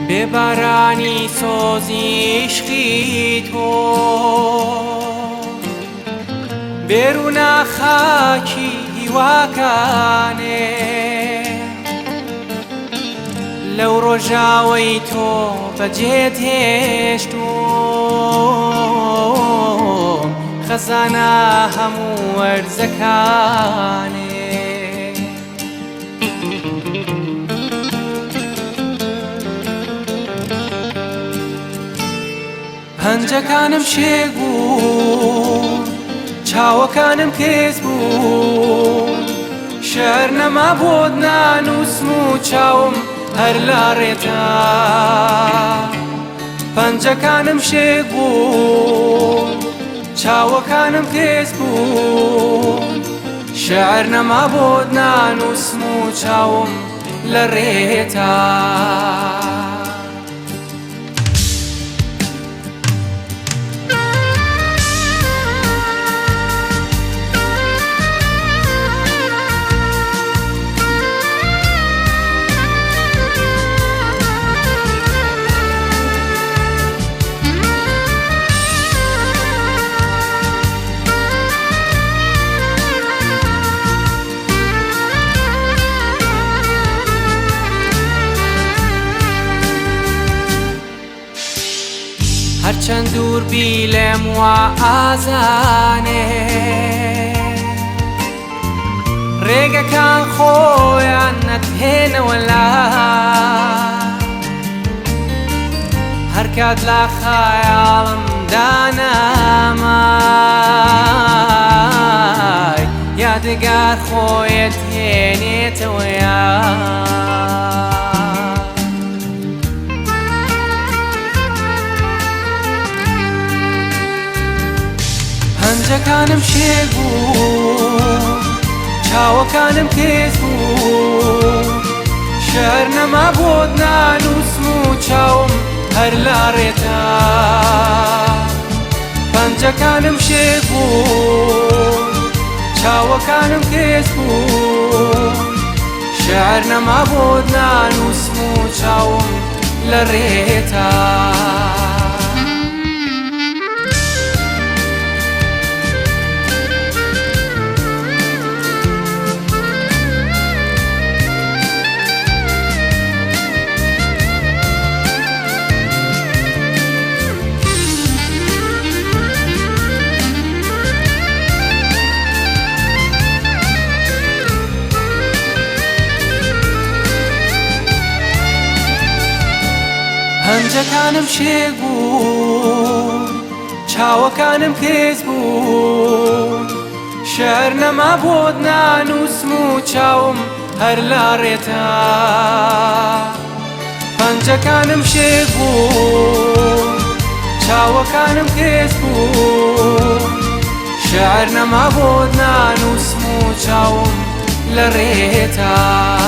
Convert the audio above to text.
بێبارانی سۆزی عشقی تۆ بێروونە خاکی هیواکانێ لەو ڕۆژاوەی تۆ بەجێت هێشتوم خەزانە هەموو وەرزەکانێ پەنجەکانم شێک بوون چاوەکانم کێز بوون شەر نەما بۆت نانووسم و چاوم هەر لە ڕێتا پەنجەکانم شێک بوون چاوەکانم کێز بوون شەر نەما بۆت نانووسم و چاوم لە ڕێتا هەرچەند دوور بی لێم وا ئازانێ ڕێگەکان خۆیان نەتهێنەوە لای هەر کات لە خەیاڵم دانامای یادگار خۆیت هێنێتەوە یاد پەنجەکانم شێک بوون چاوەکانم کێز بوون شەر نەما بۆت نانووسم و چاوم هەر لە ڕێتا پەنجەکانم شێک بوون چاوەکانم کێز بوون شەر نەما بۆت نانووسم و چاوم لە ڕێتا پەنجەکانم شێک بوون چاوەکانم کێز بوون شەر نەما بۆت نانووسم و چاوم هەر لە ڕێتا پەنجەکانم شێک بوون چاوەکانم کێز بوون شەر نەما بۆت نانووسم و چاوم لە ڕێتا